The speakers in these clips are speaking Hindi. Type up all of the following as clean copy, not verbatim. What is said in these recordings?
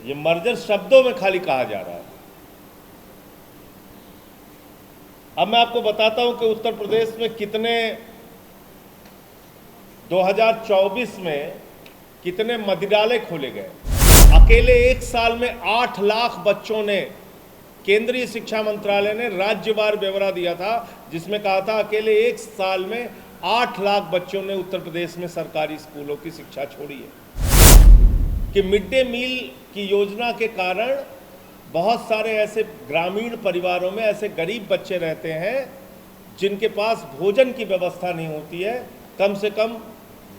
ये मर्जर शब्दों में खाली कहा जा रहा है। अब मैं आपको बताता हूं कि उत्तर प्रदेश में कितने 2024 में कितने मदिरालय खोले गए। अकेले एक साल में 8 लाख बच्चों ने, केंद्रीय शिक्षा मंत्रालय ने राज्यवार ब्यौरा दिया था जिसमें कहा था अकेले एक साल में 8 लाख बच्चों ने उत्तर प्रदेश में सरकारी स्कूलों की शिक्षा छोड़ी है। कि मिड डे मील की योजना के कारण बहुत सारे ऐसे ग्रामीण परिवारों में ऐसे गरीब बच्चे रहते हैं जिनके पास भोजन की व्यवस्था नहीं होती है। कम से कम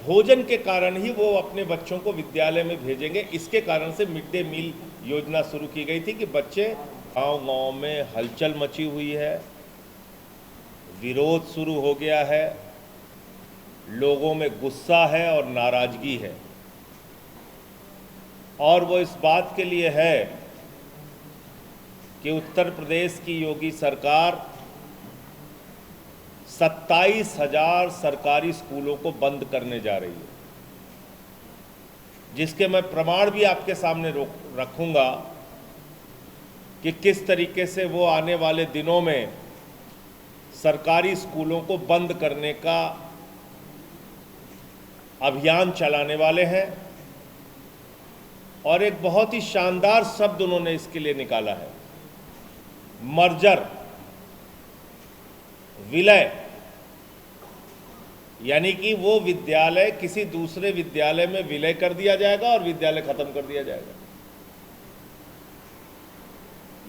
भोजन के कारण ही वो अपने बच्चों को विद्यालय में भेजेंगे। इसके कारण से मिड डे मील योजना शुरू की गई थी कि बच्चे, गांव-गांव में हलचल मची हुई है, विरोध शुरू हो गया है, लोगों में गुस्सा है और नाराजगी है, और वो इस बात के लिए है कि उत्तर प्रदेश की योगी सरकार 27,000 सरकारी स्कूलों को बंद करने जा रही है, जिसके मैं प्रमाण भी आपके सामने रखूंगा कि किस तरीके से वो आने वाले दिनों में सरकारी स्कूलों को बंद करने का अभियान चलाने वाले हैं। और एक बहुत ही शानदार शब्द उन्होंने इसके लिए निकाला है, मर्जर, विलय, यानी कि वो विद्यालय किसी दूसरे विद्यालय में विलय कर दिया जाएगा और विद्यालय खत्म कर दिया जाएगा।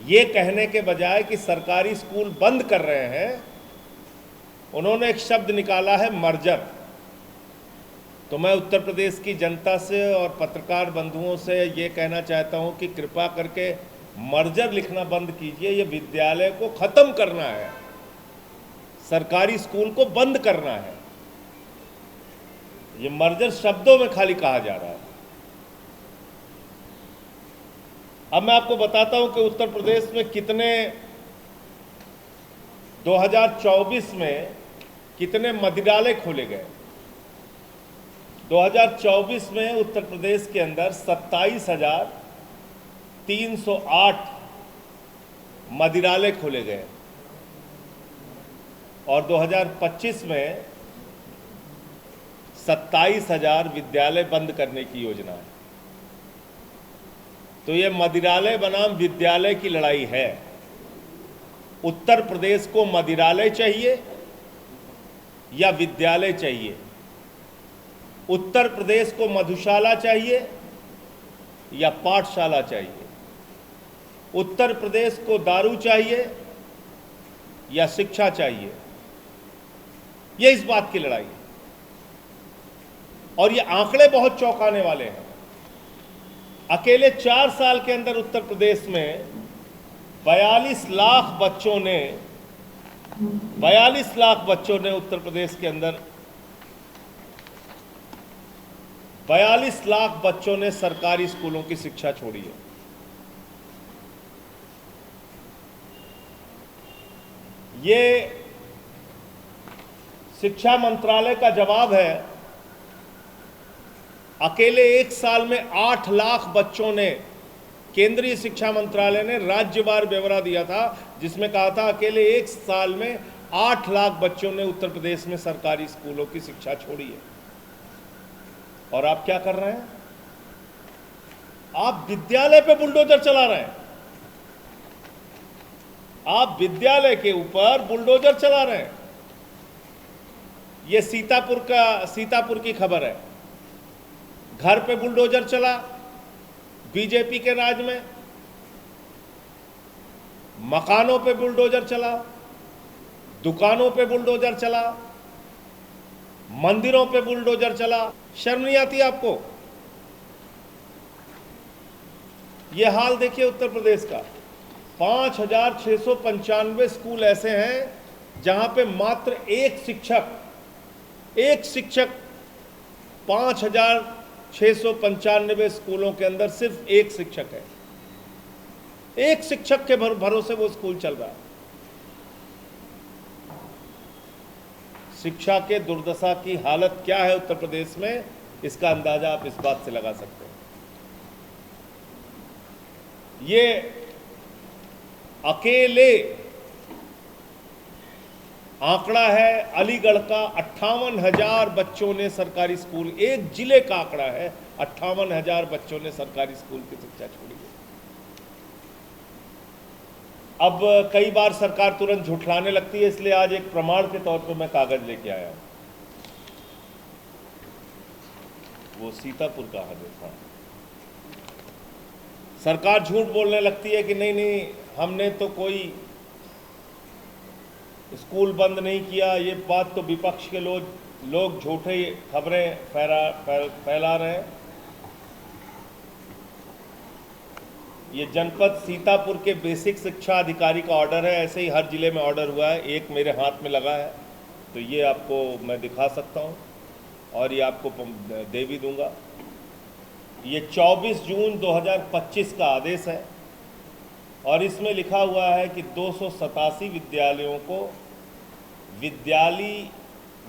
ये कहने के बजाय कि सरकारी स्कूल बंद कर रहे हैं, उन्होंने एक शब्द निकाला है, मर्जर। तो मैं उत्तर प्रदेश की जनता से और पत्रकार बंधुओं से ये कहना चाहता हूं कि कृपा करके मर्जर लिखना बंद कीजिए। ये विद्यालय को खत्म करना है, सरकारी स्कूल को बंद करना है। ये मर्जर शब्दों में खाली कहा जा रहा है। अब मैं आपको बताता हूं कि उत्तर प्रदेश में कितने 2024 में कितने मदिरालय खोले गए। 2024 में उत्तर प्रदेश के अंदर 27,308 मदिरालय खोले गए और 2025 में 27,000 विद्यालय बंद करने की योजना है। तो ये मदिरालय बनाम विद्यालय की लड़ाई है। उत्तर प्रदेश को मदिरालय चाहिए या विद्यालय चाहिए? उत्तर प्रदेश को मधुशाला चाहिए या पाठशाला चाहिए? उत्तर प्रदेश को दारू चाहिए या शिक्षा चाहिए? ये इस बात की लड़ाई है। और ये आंकड़े बहुत चौंकाने वाले हैं। अकेले 4 साल के अंदर उत्तर प्रदेश में 42 लाख बच्चों ने उत्तर प्रदेश के अंदर 42 लाख बच्चों ने सरकारी स्कूलों की शिक्षा छोड़ी है। ये शिक्षा मंत्रालय का जवाब है। अकेले एक साल में 8 लाख बच्चों ने, केंद्रीय शिक्षा मंत्रालय ने राज्यवार ब्यौरा दिया था जिसमें कहा था अकेले एक साल में 8 लाख बच्चों ने उत्तर प्रदेश में सरकारी स्कूलों की शिक्षा छोड़ी है। और आप क्या कर रहे हैं? आप विद्यालय पे बुलडोजर चला रहे हैं। आप विद्यालय के ऊपर बुलडोजर चला रहे हैं। यह सीतापुर की खबर है। घर पे बुलडोजर चला बीजेपी के राज में, मकानों पे बुलडोजर चला, दुकानों पे बुलडोजर चला, मंदिरों पे बुलडोजर चला। शर्म नहीं आती आपको? यह हाल देखिए उत्तर प्रदेश का। 5,695 स्कूल ऐसे हैं जहां पे मात्र एक शिक्षक 5,695 स्कूलों के अंदर सिर्फ एक शिक्षक है। एक शिक्षक के भरोसे वो स्कूल चल रहा है। शिक्षा के दुर्दशा की हालत क्या है उत्तर प्रदेश में, इसका अंदाजा आप इस बात से लगा सकते हैं। ये अकेले आंकड़ा है अलीगढ़ का, 58,000 बच्चों ने सरकारी स्कूल, एक जिले का आंकड़ा है, 58,000 बच्चों ने सरकारी स्कूल की शिक्षा छोड़ी है। अब कई बार सरकार तुरंत झुठलाने लगती है, इसलिए आज एक प्रमाण के तौर पे मैं कागज लेके आया हूं। वो सीतापुर का हादसा था। सरकार झूठ बोलने लगती है कि नहीं हमने तो कोई स्कूल बंद नहीं किया। ये बात तो विपक्ष के लोग झूठे खबरें फैला रहे हैं। ये जनपद सीतापुर के बेसिक शिक्षा अधिकारी का ऑर्डर है, ऐसे ही हर जिले में ऑर्डर हुआ है। एक मेरे हाथ में लगा है, तो ये आपको मैं दिखा सकता हूँ और ये आपको दे भी दूंगा। ये 24 जून 2025 का आदेश है और इसमें लिखा हुआ है कि 287 विद्यालयों को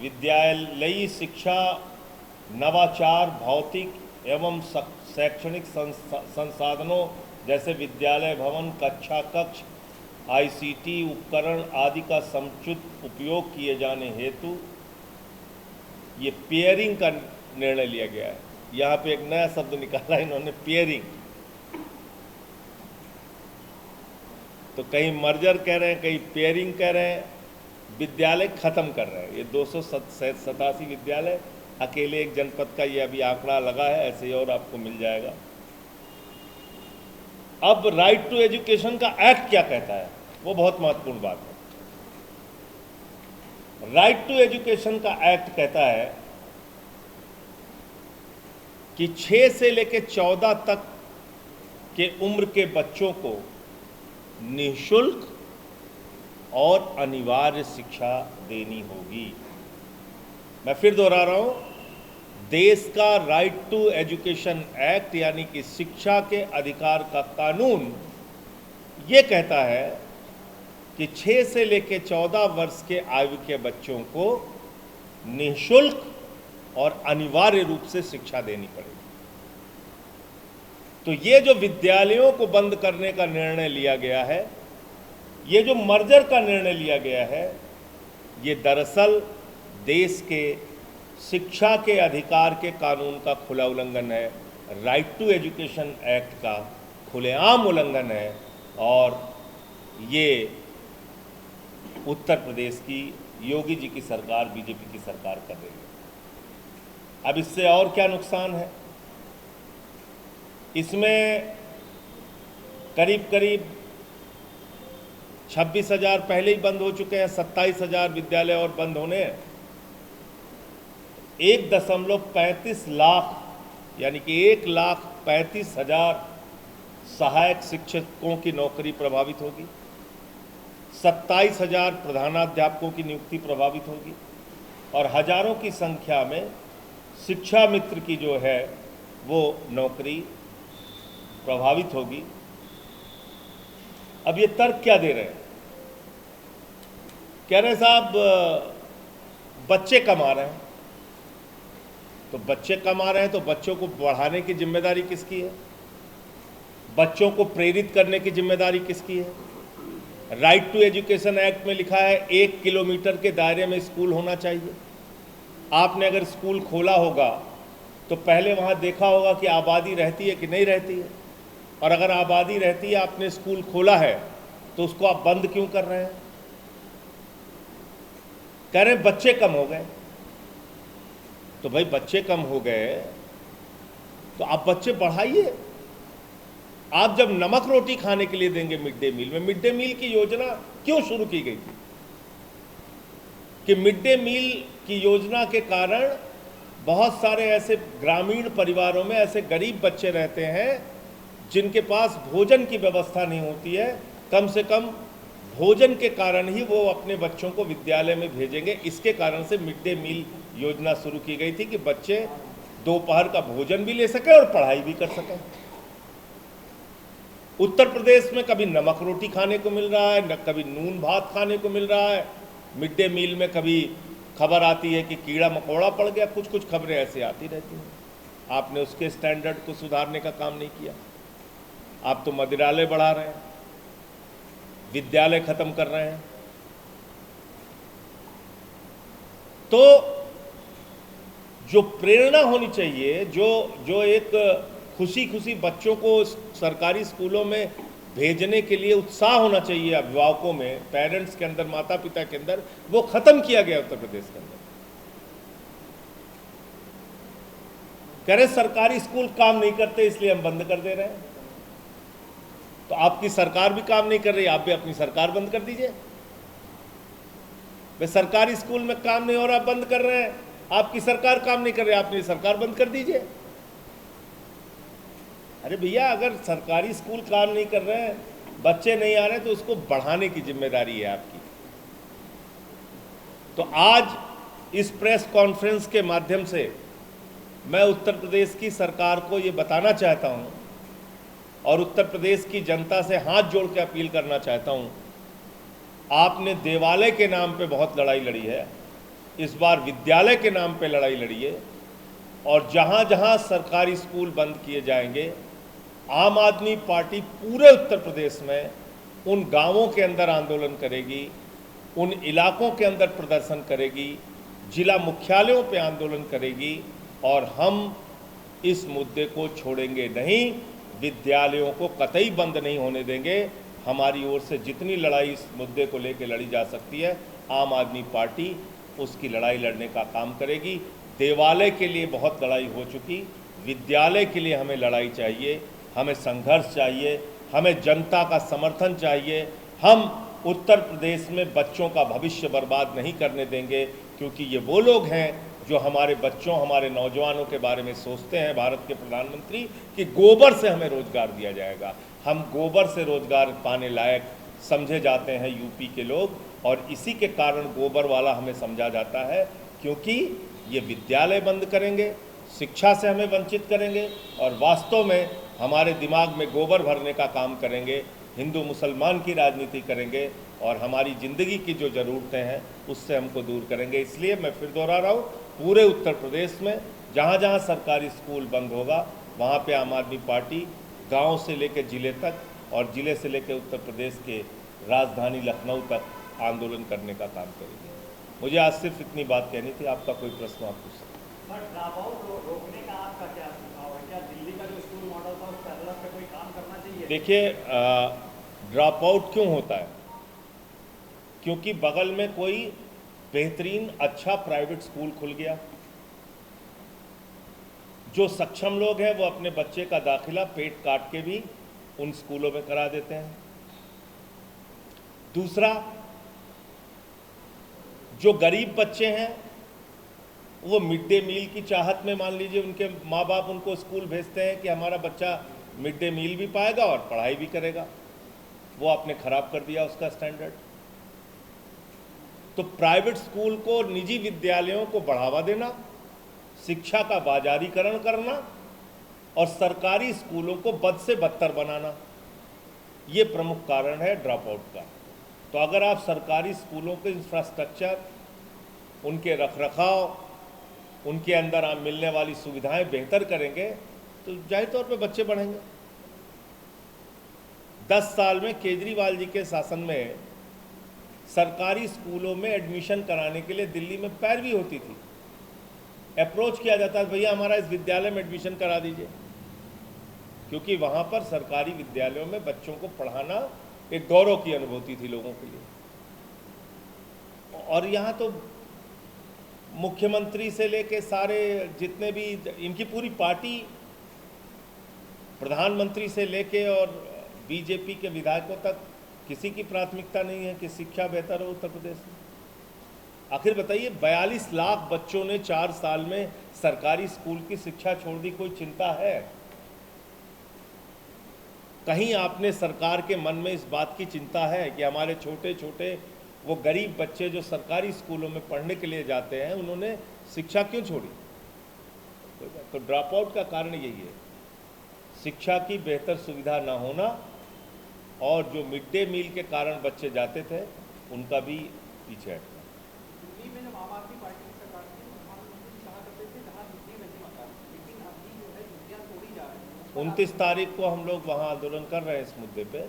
विद्यालयी शिक्षा, नवाचार, भौतिक एवं शैक्षणिक संसाधनों जैसे विद्यालय भवन, कक्षा कक्ष, आईसीटी उपकरण आदि का समुचित उपयोग किए जाने हेतु ये पेयरिंग का निर्णय लिया गया है। यहाँ पे एक नया शब्द निकाला इन्होंने, पेयरिंग। तो कहीं मर्जर कह रहे हैं, कहीं पेयरिंग कह रहे हैं, विद्यालय खत्म कर रहे हैं। ये 287 विद्यालय अकेले एक जनपद का ये अभी आंकड़ा लगा है, ऐसे ही और आपको मिल जाएगा। अब राइट टू एजुकेशन का एक्ट क्या कहता है, वो बहुत महत्वपूर्ण बात है। राइट टू एजुकेशन का एक्ट कहता है कि 6 से लेकर 14 तक के उम्र के बच्चों को निःशुल्क और अनिवार्य शिक्षा देनी होगी। मैं फिर दोहरा रहा हूं, देश का राइट टू एजुकेशन एक्ट यानी कि शिक्षा के अधिकार का कानून ये कहता है कि 6 से लेकर 14 वर्ष के आयु के बच्चों को निःशुल्क और अनिवार्य रूप से शिक्षा देनी पड़ेगी। तो ये जो विद्यालयों को बंद करने का निर्णय लिया गया है, ये जो मर्जर का निर्णय लिया गया है, ये दरअसल देश के शिक्षा के अधिकार के कानून का खुला उल्लंघन है, राइट टू एजुकेशन एक्ट का खुलेआम उल्लंघन है। और ये उत्तर प्रदेश की योगी जी की सरकार, बीजेपी की सरकार कर रही है। अब इससे और क्या नुकसान है, इसमें करीब 26,000 पहले ही बंद हो चुके हैं, 27,000 विद्यालय और बंद होने हैं। 1.35 लाख यानी कि 1,35,000 सहायक शिक्षकों की नौकरी प्रभावित होगी, 27,000 प्रधानाध्यापकों की नियुक्ति प्रभावित होगी और हजारों की संख्या में शिक्षा मित्र की जो है वो नौकरी प्रभावित होगी। अब ये तर्क क्या दे रहे हैं, कह रहे हैं साहब बच्चे कमा रहे हैं, तो बच्चे कमा रहे हैं तो बच्चों को बढ़ाने की जिम्मेदारी किसकी है, बच्चों को प्रेरित करने की जिम्मेदारी किसकी है। राइट टू एजुकेशन एक्ट में लिखा है 1 किलोमीटर के दायरे में स्कूल होना चाहिए। आपने अगर स्कूल खोला होगा तो पहले वहाँ देखा होगा कि आबादी रहती है कि नहीं रहती है, और अगर आबादी रहती है, आपने स्कूल खोला है, तो उसको आप बंद क्यों कर रहे हैं। कह रहे हैं बच्चे कम हो गए, तो भाई बच्चे कम हो गए तो आप बच्चे बढ़ाइए। आप जब नमक रोटी खाने के लिए देंगे मिड डे मील में, मिड डे मील की योजना क्यों शुरू की गई थी कि मिड डे मील की योजना के कारण बहुत सारे ऐसे ग्रामीण परिवारों में ऐसे गरीब बच्चे रहते हैं जिनके पास भोजन की व्यवस्था नहीं होती है। कम से कम भोजन के कारण ही वो अपने बच्चों को विद्यालय में भेजेंगे। इसके कारण से मिड डे मील योजना शुरू की गई थी कि बच्चे दोपहर का भोजन भी ले सकें और पढ़ाई भी कर सकें। उत्तर प्रदेश में कभी नमक रोटी खाने को मिल रहा है, न कभी नून भात खाने को मिल रहा है। मिड डे मील में कभी खबर आती है कि कीड़ा मकोड़ा पड़ गया, कुछ कुछ खबरें ऐसे आती रहती हैं। आपने उसके स्टैंडर्ड को सुधारने का काम नहीं किया। आप तो मदिरालय बढ़ा रहे हैं, विद्यालय खत्म कर रहे हैं। तो जो प्रेरणा होनी चाहिए, जो एक खुशी खुशी बच्चों को सरकारी स्कूलों में भेजने के लिए उत्साह होना चाहिए अभिभावकों में, पेरेंट्स के अंदर, माता पिता के अंदर, वो खत्म किया गया उत्तर प्रदेश के अंदर। कह रहे सरकारी स्कूल काम नहीं करते इसलिए हम बंद कर दे रहे हैं। तो आपकी सरकार भी काम नहीं कर रही, आप भी अपनी सरकार बंद कर दीजिए। वे सरकारी स्कूल में काम नहीं हो रहा, बंद कर रहे हैं, आपकी सरकार काम नहीं कर रही, आपने सरकार बंद कर दीजिए। अरे भैया, अगर सरकारी स्कूल काम नहीं कर रहे हैं, बच्चे नहीं आ रहे, तो उसको बढ़ाने की जिम्मेदारी है आपकी। तो आज इस प्रेस कॉन्फ्रेंस के माध्यम से मैं उत्तर प्रदेश की सरकार को ये बताना चाहता हूं और उत्तर प्रदेश की जनता से हाथ जोड़ के अपील करना चाहता हूं, आपने देवालय के नाम पे बहुत लड़ाई लड़ी है, इस बार विद्यालय के नाम पे लड़ाई लड़ी है। और जहां जहां सरकारी स्कूल बंद किए जाएंगे, आम आदमी पार्टी पूरे उत्तर प्रदेश में उन गांवों के अंदर आंदोलन करेगी, उन इलाकों के अंदर प्रदर्शन करेगी, जिला मुख्यालयों पे आंदोलन करेगी और हम इस मुद्दे को छोड़ेंगे नहीं, विद्यालयों को कतई बंद नहीं होने देंगे। हमारी ओर से जितनी लड़ाई इस मुद्दे को लेकर लड़ी जा सकती है, आम आदमी पार्टी उसकी लड़ाई लड़ने का काम करेगी। देवालय के लिए बहुत लड़ाई हो चुकी, विद्यालय के लिए हमें लड़ाई चाहिए, हमें संघर्ष चाहिए, हमें जनता का समर्थन चाहिए। हम उत्तर प्रदेश में बच्चों का भविष्य बर्बाद नहीं करने देंगे, क्योंकि ये वो लोग हैं जो हमारे बच्चों, हमारे नौजवानों के बारे में सोचते हैं, भारत के प्रधानमंत्री, कि गोबर से हमें रोजगार दिया जाएगा। हम गोबर से रोजगार पाने लायक समझे जाते हैं यूपी के लोग, और इसी के कारण गोबर वाला हमें समझा जाता है, क्योंकि ये विद्यालय बंद करेंगे, शिक्षा से हमें वंचित करेंगे और वास्तव में हमारे दिमाग में गोबर भरने का काम करेंगे, हिंदू मुसलमान की राजनीति करेंगे और हमारी ज़िंदगी की जो ज़रूरतें हैं उससे हमको दूर करेंगे। इसलिए मैं फिर दोहरा रहा हूँ, पूरे उत्तर प्रदेश में जहाँ जहाँ सरकारी स्कूल बंद होगा, वहाँ पे आम आदमी पार्टी गांव से लेकर ज़िले तक और ज़िले से लेकर उत्तर प्रदेश के राजधानी लखनऊ तक आंदोलन करने का काम करेगी। मुझे आज सिर्फ इतनी बात कहनी थी। आपका कोई प्रश्न आप पूछ सकते हैं। रोकने का आपका क्या सुझाव है? क्या दिल्ली का जो स्कूल मॉडल था उस पर कोई काम करना चाहिए? देखिए, ड्रॉप आउट क्यों होता है? क्योंकि बगल में कोई बेहतरीन अच्छा प्राइवेट स्कूल खुल गया, जो सक्षम लोग हैं वो अपने बच्चे का दाखिला पेट काट के भी उन स्कूलों में करा देते हैं। दूसरा, जो गरीब बच्चे हैं वो मिड डे मील की चाहत में, मान लीजिए उनके माँ बाप उनको स्कूल भेजते हैं कि हमारा बच्चा मिड डे मील भी पाएगा और पढ़ाई भी करेगा, वो आपने खराब कर दिया उसका स्टैंडर्ड। तो प्राइवेट स्कूल को, निजी विद्यालयों को बढ़ावा देना, शिक्षा का बाजारीकरण करना और सरकारी स्कूलों को बद से बदतर बनाना, ये प्रमुख कारण है ड्रॉप आउट का। तो अगर आप सरकारी स्कूलों के इंफ्रास्ट्रक्चर, उनके रखरखाव, उनके अंदर आप मिलने वाली सुविधाएं बेहतर करेंगे तो जाहिर तौर पे बच्चे बढ़ेंगे। 10 साल में केजरीवाल जी के शासन में सरकारी स्कूलों में एडमिशन कराने के लिए दिल्ली में पैरवी होती थी, अप्रोच किया जाता था, भैया हमारा इस विद्यालय में एडमिशन करा दीजिए, क्योंकि वहाँ पर सरकारी विद्यालयों में बच्चों को पढ़ाना एक गौरव की अनुभूति थी लोगों के लिए। और यहाँ तो मुख्यमंत्री से लेके सारे जितने भी, इनकी पूरी पार्टी, प्रधानमंत्री से लेके और बीजेपी के विधायकों तक किसी की प्राथमिकता नहीं है कि शिक्षा बेहतर हो उत्तर प्रदेश में। आखिर बताइए, 42 लाख बच्चों ने 4 साल में सरकारी स्कूल की शिक्षा छोड़ दी, कोई चिंता है? कहीं आपने सरकार के मन में इस बात की चिंता है कि हमारे छोटे छोटे वो गरीब बच्चे जो सरकारी स्कूलों में पढ़ने के लिए जाते हैं, उन्होंने शिक्षा क्यों छोड़ी? तो ड्रॉप आउट का कारण यही है, शिक्षा की बेहतर सुविधा ना होना, और जो मिड डे मील के कारण बच्चे जाते थे उनका भी पीछे हटना। दिल्ली में जब आम आदमी पार्टी की सरकार थी, प्रधानमंत्री कहा करते थे जहाँ जितनी वैसी मकान, लेकिन अभी जो है नीतियाँ तोड़ी जा रही हैं, 29 तारीख को हम लोग वहाँ आंदोलन कर रहे हैं इस मुद्दे पे,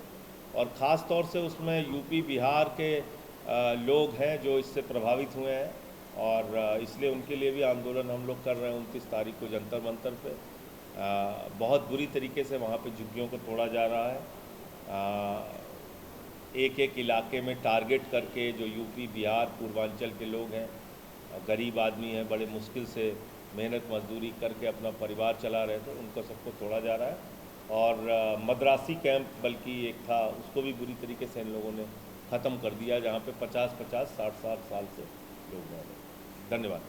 और ख़ास तौर से उसमें यूपी बिहार के लोग हैं जो इससे प्रभावित हुए हैं, और इसलिए उनके लिए भी आंदोलन हम लोग कर रहे हैं 29 तारीख को जंतर मंतर पे। बहुत बुरी तरीके से वहाँ पे झुग्गियों को तोड़ा जा रहा है। एक एक इलाके में टारगेट करके जो यूपी बिहार पूर्वांचल के लोग हैं, गरीब आदमी हैं, बड़े मुश्किल से मेहनत मजदूरी करके अपना परिवार चला रहे थे, उनको सबको तोड़ा जा रहा है। और मद्रासी कैंप बल्कि एक था, उसको भी बुरी तरीके से इन लोगों ने ख़त्म कर दिया, जहाँ पे 50-50, 60-60 साल से लोग रह रहे हैं। धन्यवाद।